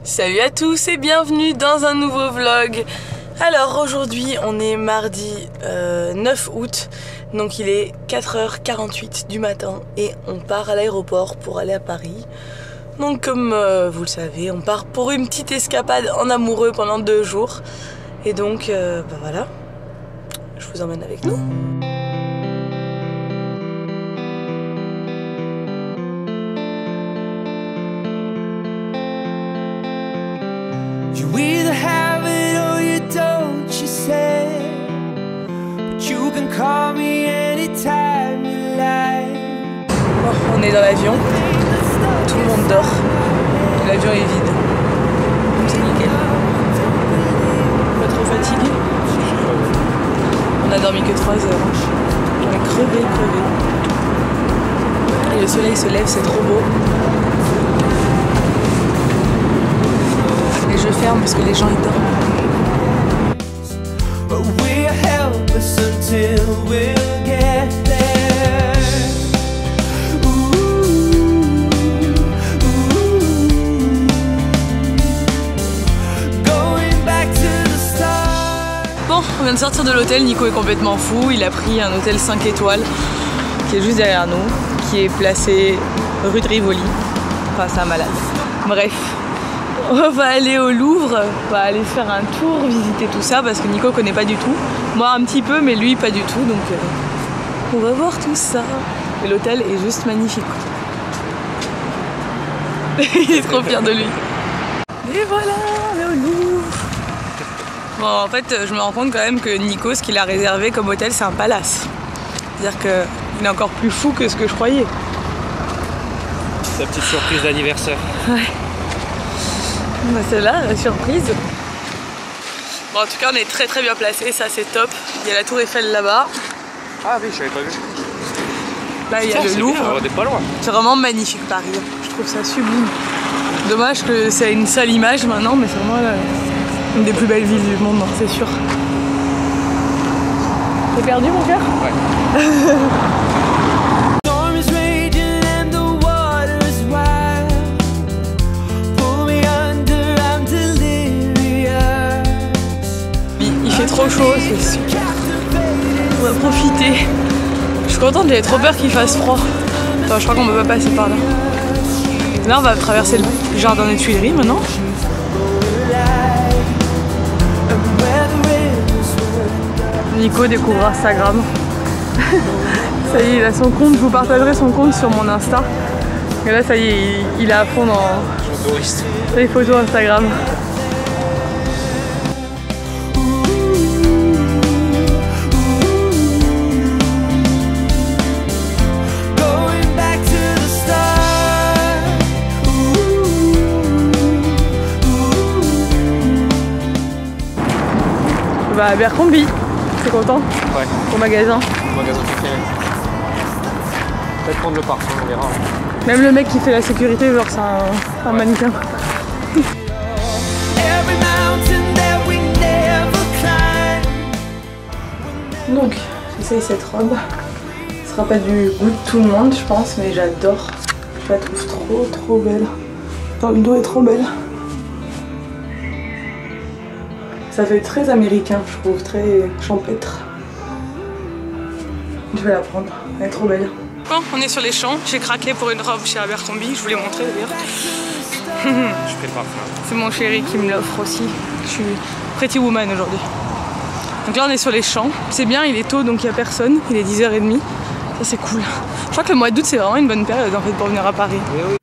Salut à tous et bienvenue dans un nouveau vlog. Alors aujourd'hui on est mardi 9 août, donc il est 4h48 du matin et on part à l'aéroport pour aller à Paris. Donc comme vous le savez, on part pour une petite escapade en amoureux pendant 2 jours. Et donc bah voilà, je vous emmène avec nous. You either have it or you don't, she said. But you can call me anytime you like. Bon, on est dans l'avion, tout le monde dort, l'avion est vide. C'est nickel. Pas trop fatigué. On a dormi que 3 heures. On est crevé. Et le soleil se lève, c'est trop beau. Et je ferme parce que les gens ils dorment. But we're helpless until we'll get there. Ooh, ooh. Going back to the start. Bon, on vient de sortir de l'hôtel, Nico est complètement fou. Il a pris un hôtel 5 étoiles qui est juste derrière nous, qui est placé rue de Rivoli. Enfin, c'est un malade. Bref. On va aller au Louvre, on va aller faire un tour, visiter tout ça parce que Nico connaît pas du tout. Moi un petit peu mais lui pas du tout, donc on va voir tout ça. Et l'hôtel est juste magnifique. Il est trop fier de lui. Et voilà, on est au Louvre. Bon, en fait je me rends compte quand même que Nico, ce qu'il a réservé comme hôtel, c'est un palace. C'est-à-dire qu'il est encore plus fou que ce que je croyais. Sa petite surprise d'anniversaire. Ouais. Bah c'est là la surprise. Bon, en tout cas on est très bien placé, ça c'est top. Il y a la tour Eiffel là-bas. Ah oui, je l'avais pas vu. Là il y a le Louvre. On est pas loin. C'est vraiment magnifique Paris. Je trouve ça sublime. Dommage que c'est une sale image maintenant, mais c'est vraiment une des plus belles villes du monde, c'est sûr. T'es perdu mon cœur? Ouais. Il fait trop chaud, c'est super. On va profiter. Je suis contente, j'avais trop peur qu'il fasse froid. Attends, je crois qu'on peut pas passer par là. Là, on va traverser le jardin des Tuileries maintenant. Nico découvre Instagram. Ça y est, il a son compte. Je vous partagerai son compte sur mon Insta. Et là, ça y est, il est à fond dans les photos Instagram. On va à Abercrombie, t'es content? Ouais. Au magasin. Au magasin préféré. Peut-être prendre le parfum, on verra. Même le mec qui fait la sécurité, genre c'est un mannequin. Donc, j'essaye cette robe. Ce sera pas du goût de tout le monde, je pense, mais j'adore. Je la trouve trop belle. Enfin, le dos est trop belle. Ça fait très américain, je trouve, très champêtre. Je vais la prendre, elle est trop belle. Bon, on est sur les champs, j'ai craqué pour une robe chez Abercrombie, je vous l'ai montré d'ailleurs. Je fais le parfum. C'est mon chéri qui me l'offre aussi. Je suis pretty woman aujourd'hui. Donc là on est sur les champs, c'est bien, il est tôt donc il n'y a personne, il est 10h30. Ça c'est cool. Je crois que le mois d'août c'est vraiment une bonne période en fait pour venir à Paris. Oui, oui.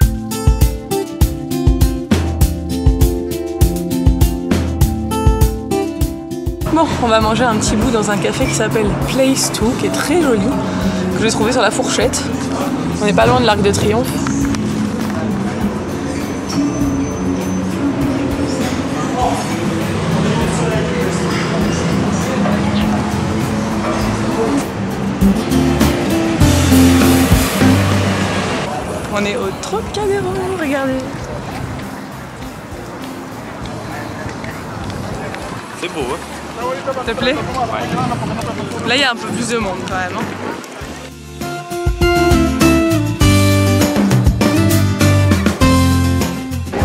Bon, on va manger un petit bout dans un café qui s'appelle Place 2, qui est très joli, que j'ai trouvé sur la Fourchette. On n'est pas loin de l'Arc de Triomphe. On est au Trocadéro, regardez. C'est beau, hein? S'il te plaît? Ouais. Là, il y a un peu plus de monde quand même.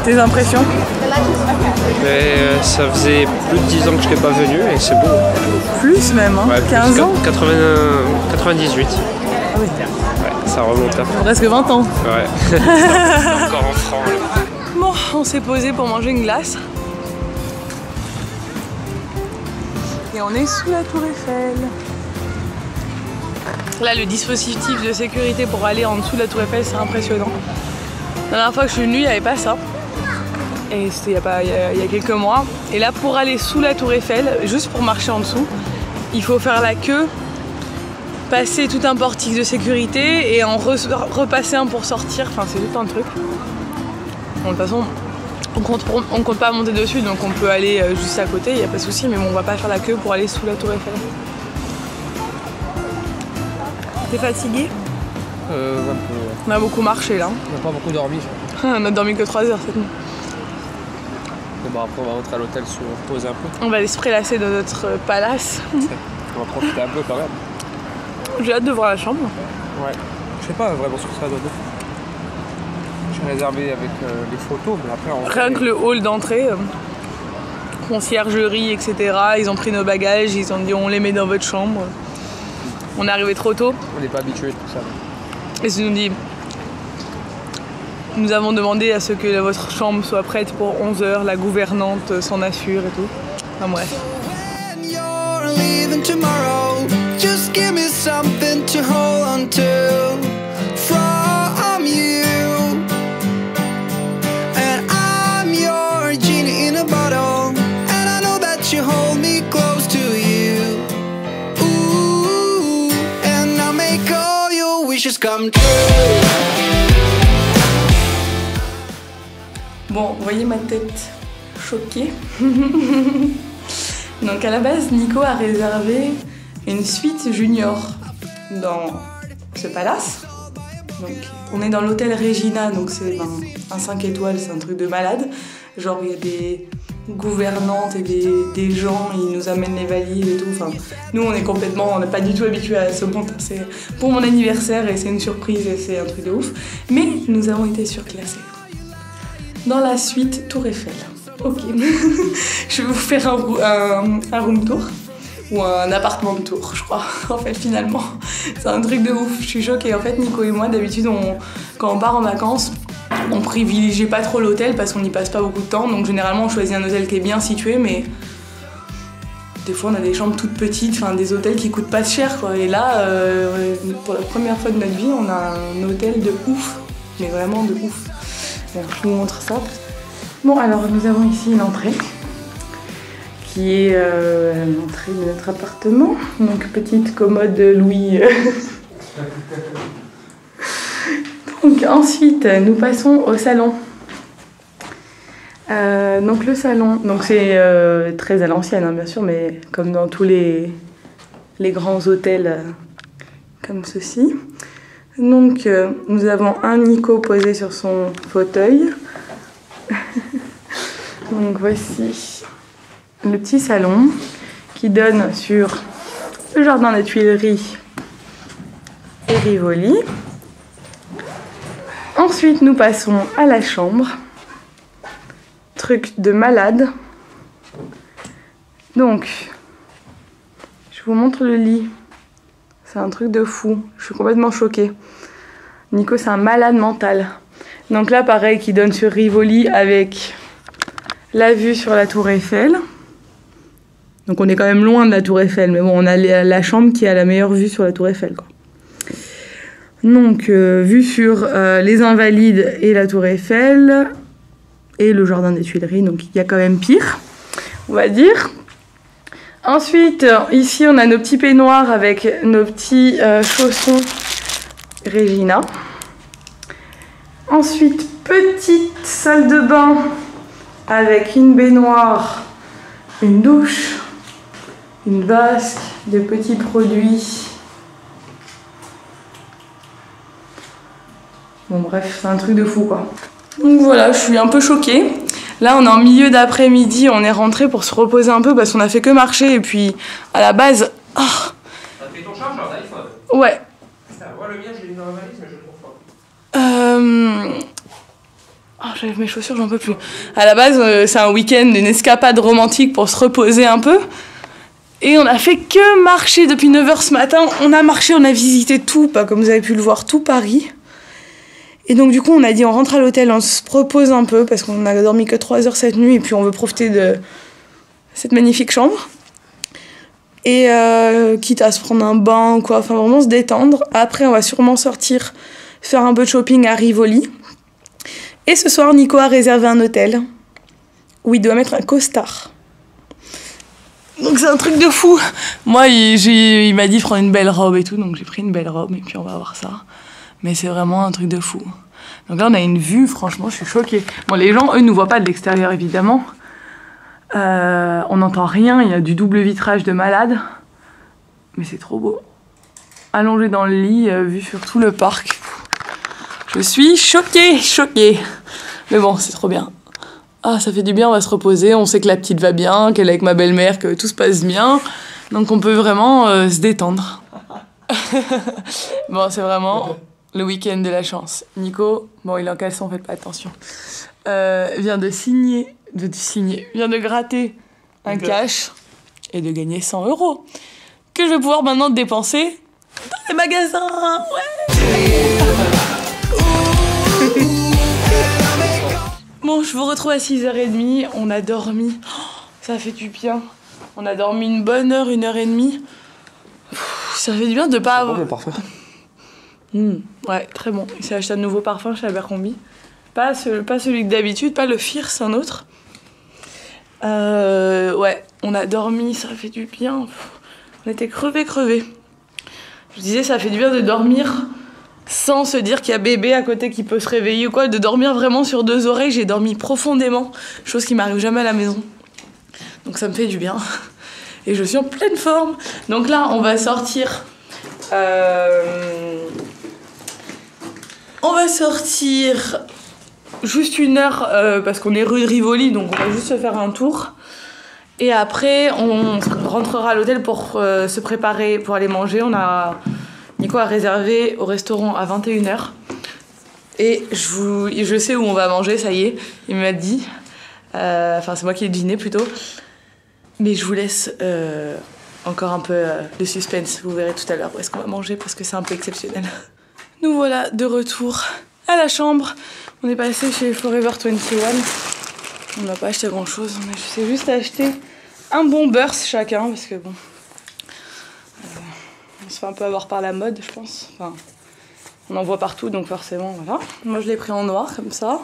Tes impressions? Mais ça faisait plus de 10 ans que je n'étais pas venu et c'est beau. Plus même, hein, Ouais, 15 ans? 98. Ah oui. Ouais, ça remonte là. Presque 20 ans. Ouais. C'est encore en francs. Là. Bon, on s'est posé pour manger une glace. Et on est sous la tour Eiffel. Là, le dispositif de sécurité pour aller en dessous de la tour Eiffel, c'est impressionnant. La dernière fois que je suis venue, il n'y avait pas ça. Et c'était il y a quelques mois. Et là, pour aller sous la tour Eiffel, juste pour marcher en dessous, il faut faire la queue, passer tout un portique de sécurité et en repasser un pour sortir. Enfin, c'est tout un truc. Bon, de toute façon, on compte pas monter dessus, donc on peut aller juste à côté, il n'y a pas de souci, mais bon, on va pas faire la queue pour aller sous la tour Eiffel. T'es fatigué? Un peu. On a beaucoup marché là. On n'a pas beaucoup dormi. On a dormi que 3 heures cette nuit. Mais bon, après, on va rentrer à l'hôtel se reposer un peu. On va aller se prélasser dans notre palace. On va profiter un peu quand même. J'ai hâte de voir la chambre. Ouais. Je sais pas vraiment ce que ça donne. J'ai réservé avec les photos, mais après on... Rien que le hall d'entrée, conciergerie, etc. Ils ont pris nos bagages, ils ont dit on les met dans votre chambre. On est arrivé trop tôt. On n'est pas habitué à tout ça. Et ils nous dit nous avons demandé à ce que votre chambre soit prête pour 11 h, la gouvernante s'en assure et tout. Enfin bref. When you're leaving tomorrow, just give me something to hold on to from you. And I'm your genie in a bottle, and I know that you hold me close to you. Ooh, and I'll make all your wishes come true. Bon, vous voyez ma tête choquée. Donc à la base, Nico a réservé une suite junior dans ce palace. Donc on est dans l'hôtel Regina, donc c'est un 5 étoiles, c'est un truc de malade. Genre il y a des gouvernantes et des gens, ils nous amènent les valises et tout. Enfin, nous on n'est pas du tout habitués à ce monde. C'est pour mon anniversaire et c'est une surprise et c'est un truc de ouf. Mais nous avons été surclassés. Dans la suite Tour Eiffel. Ok. Je vais vous faire un room tour. Ou un appartement de tour, je crois. En fait, finalement, c'est un truc de ouf. Je suis choquée. En fait, Nico et moi, d'habitude, quand on part en vacances, on privilégie pas trop l'hôtel parce qu'on n'y passe pas beaucoup de temps. Donc, généralement, on choisit un hôtel qui est bien situé, mais des fois, on a des chambres toutes petites, enfin, des hôtels qui coûtent pas cher, quoi. Et là, pour la première fois de notre vie, on a un hôtel de ouf. Mais vraiment de ouf. Bon, je vous montre ça. Bon, alors nous avons ici une entrée qui est l'entrée de notre appartement. Donc, petite commode Louis. Donc, ensuite, nous passons au salon. Donc, le salon, donc c'est très à l'ancienne, hein, bien sûr, mais comme dans tous les grands hôtels comme ceci. Donc, nous avons un Nico posé sur son fauteuil. Donc, voici le petit salon qui donne sur le jardin des Tuileries et Rivoli. Ensuite, nous passons à la chambre. Truc de malade. Donc, je vous montre le lit. C'est un truc de fou. Je suis complètement choquée. Nico, c'est un malade mental. Donc là, pareil, qui donne sur Rivoli avec la vue sur la tour Eiffel. Donc on est quand même loin de la tour Eiffel, mais bon, on a la chambre qui a la meilleure vue sur la tour Eiffel, quoi. Donc, vue sur les Invalides et la tour Eiffel et le jardin des Tuileries. Donc il y a quand même pire, on va dire. Ensuite, ici, on a nos petits peignoirs avec nos petits chaussons Regina. Ensuite, petite salle de bain avec une baignoire, une douche, une vasque, de petits produits. Bon bref, c'est un truc de fou, quoi. Donc voilà, je suis un peu choquée. Là, on est en milieu d'après-midi, on est rentré pour se reposer un peu parce qu'on a fait que marcher et puis à la base... Oh. T'as pris ton chargeur d'iPhone? Ouais. Putain, moi le mien, je l'ai mis dans la valise, mais je le trouve pas. Oh, j'avais mes chaussures, j'en peux plus. À la base, c'est un week-end, une escapade romantique pour se reposer un peu. Et on a fait que marcher depuis 9h ce matin. On a marché, on a visité tout, pas comme vous avez pu le voir, tout Paris. Et donc du coup, on a dit on rentre à l'hôtel, on se repose un peu parce qu'on a dormi que 3 heures cette nuit et puis on veut profiter de cette magnifique chambre. Et quitte à se prendre un bain ou quoi, enfin vraiment se détendre. Après, on va sûrement sortir, faire un peu de shopping à Rivoli. Et ce soir, Nico a réservé un hôtel où il doit mettre un costard. Donc c'est un truc de fou. Moi, il m'a dit prends une belle robe et tout, donc j'ai pris une belle robe et puis on va voir ça. Mais c'est vraiment un truc de fou. Donc là, on a une vue, franchement, je suis choquée. Bon, les gens, eux, ne nous voient pas de l'extérieur, évidemment. On n'entend rien, il y a du double vitrage de malade. Mais c'est trop beau. Allongé dans le lit, vue sur tout le parc. Je suis choquée. Mais bon, c'est trop bien. Ah, ça fait du bien, on va se reposer. On sait que la petite va bien, qu'elle est avec ma belle-mère, que tout se passe bien. Donc on peut vraiment se détendre. Bon, c'est vraiment le week-end de la chance. Nico, bon, il est en caleçon, faites pas attention. Vient de gratter un cash et de gagner 100 € que je vais pouvoir maintenant dépenser dans les magasins. Ouais. Bon, je vous retrouve à 6h30. On a dormi. Oh, ça fait du bien. On a dormi une bonne heure, 1h30. Ça fait du bien de pas avoir. Bon, le parfum. Ouais, très bon. Il s'est acheté un nouveau parfum chez Abercrombie. Pas celui que d'habitude, pas le Fierce, un autre. Ouais, on a dormi, ça fait du bien. On était crevés. Je disais, ça fait du bien de dormir sans se dire qu'il y a bébé à côté qui peut se réveiller ou quoi. De dormir vraiment sur 2 oreilles. J'ai dormi profondément, chose qui m'arrive jamais à la maison. Donc ça me fait du bien. Et je suis en pleine forme. Donc là, on va sortir... On va sortir juste 1 heure parce qu'on est rue de Rivoli, donc on va juste se faire un tour. Et après, on rentrera à l'hôtel pour se préparer pour aller manger. Nico a réservé au restaurant à 21h. Et je sais où on va manger, ça y est. Il m'a dit. Enfin, c'est moi qui ai deviné plutôt. Mais je vous laisse encore un peu de suspense. Vous verrez tout à l'heure où est-ce qu'on va manger parce que c'est un peu exceptionnel. Nous voilà de retour à la chambre. On est passé chez Forever 21. On n'a pas acheté grand chose. On s'est juste acheté un bon burst chacun parce que bon, on se fait un peu avoir par la mode, je pense. Enfin, on en voit partout donc forcément voilà. Moi je l'ai pris en noir comme ça.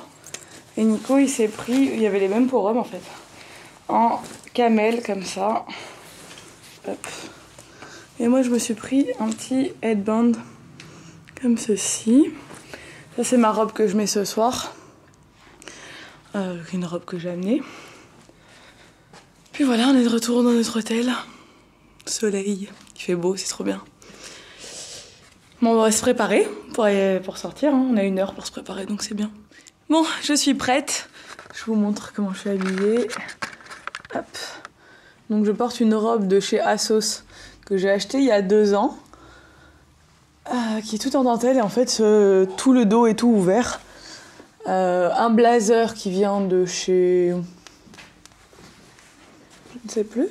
Et Nico il s'est pris, il y avait les mêmes pour hommes en fait, en camel comme ça. Hop. Et moi je me suis pris un petit headband comme ceci. Ça c'est ma robe que je mets ce soir. Une robe que j'ai amenée. Puis voilà, on est de retour dans notre hôtel. Soleil, il fait beau, c'est trop bien. Bon, on va se préparer pour sortir. Hein. On a 1 heure pour se préparer, donc c'est bien. Bon, je suis prête. Je vous montre comment je suis habillée. Hop. Donc je porte une robe de chez ASOS que j'ai achetée il y a 2 ans. Qui est tout en dentelle et en fait tout le dos est tout ouvert. Un blazer qui vient de chez... Je ne sais plus.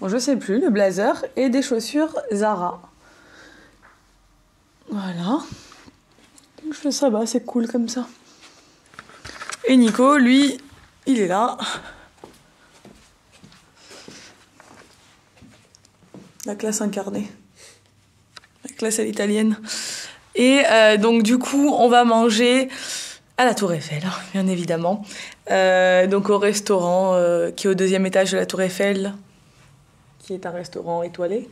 Bon, je sais plus, le blazer et des chaussures Zara. Voilà. Donc je fais ça, bah c'est cool comme ça. Et Nico, lui, il est là. La classe incarnée. La classe à l'italienne. Et donc du coup, on va manger à la Tour Eiffel, bien évidemment. Donc au restaurant qui est au 2e étage de la Tour Eiffel, qui est un restaurant étoilé.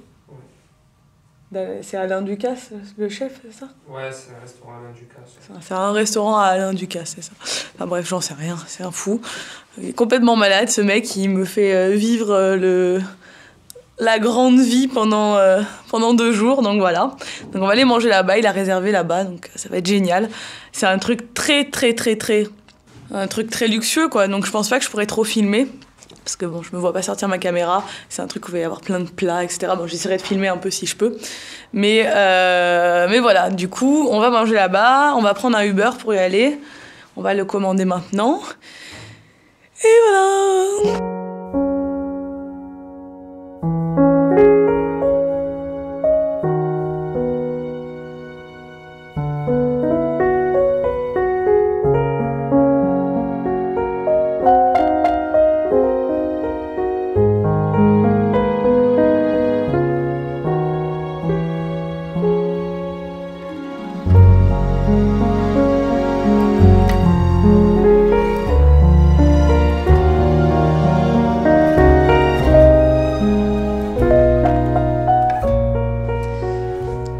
Ouais. C'est Alain Ducasse, le chef, c'est ça? Ouais, c'est un restaurant Alain Ducasse. C'est un restaurant à Alain Ducasse, c'est ça. Enfin bref, j'en sais rien, c'est un fou. Il est complètement malade, ce mec, il me fait vivre la grande vie pendant 2 jours, donc voilà. Donc on va aller manger là-bas, il a réservé là-bas, donc ça va être génial. C'est un truc un truc très luxueux, quoi, donc je pense pas que je pourrais trop filmer. Parce que bon, je me vois pas sortir ma caméra, c'est un truc où il va y avoir plein de plats, etc. Bon, j'essaierai de filmer un peu si je peux. Mais voilà, du coup, on va manger là-bas, on va prendre un Uber pour y aller. On va le commander maintenant. Et voilà.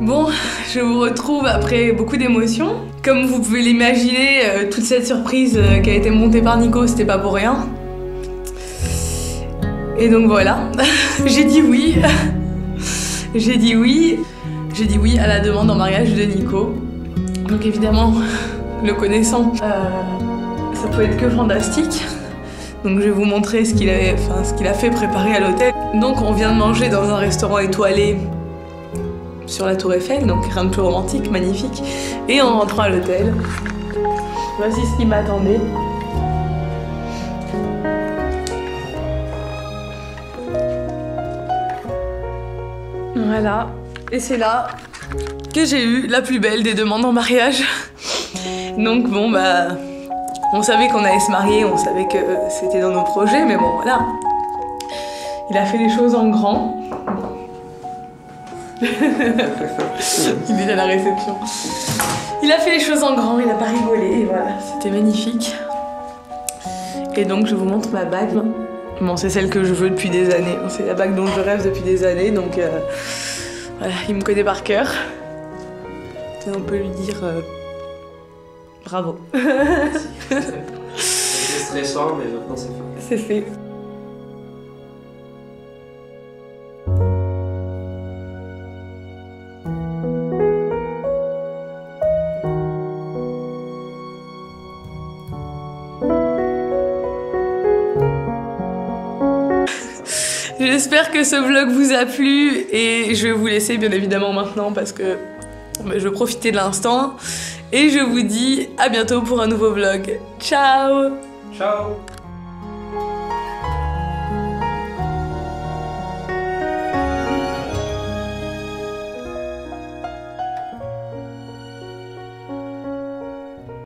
Bon, je vous retrouve après beaucoup d'émotions. Comme vous pouvez l'imaginer, toute cette surprise qui a été montée par Nico, c'était pas pour rien. Et donc voilà, j'ai dit oui. J'ai dit oui. J'ai dit oui à la demande en mariage de Nico. Donc évidemment, le connaissant, ça peut être que fantastique. Donc je vais vous montrer ce qu'il a fait préparer à l'hôtel. Donc on vient de manger dans un restaurant étoilé sur la Tour Eiffel, donc rien de plus romantique, magnifique. Et en rentrant à l'hôtel, voici ce qui m'attendait. Voilà, et c'est là que j'ai eu la plus belle des demandes en mariage. Donc bon bah, on savait qu'on allait se marier, on savait que c'était dans nos projets, mais bon voilà. Il a fait les choses en grand. Il est à la réception. Il a fait les choses en grand, il a pas rigolé, et voilà, c'était magnifique. Et donc je vous montre ma bague. Bon, c'est celle que je veux depuis des années, c'est la bague dont je rêve depuis des années, donc voilà, il me connaît par cœur. Et on peut lui dire bravo. C'était stressant, mais maintenant c'est fait. C'est fait. J'espère que ce vlog vous a plu et je vais vous laisser bien évidemment maintenant parce que je veux profiter de l'instant et je vous dis à bientôt pour un nouveau vlog. Ciao! Ciao!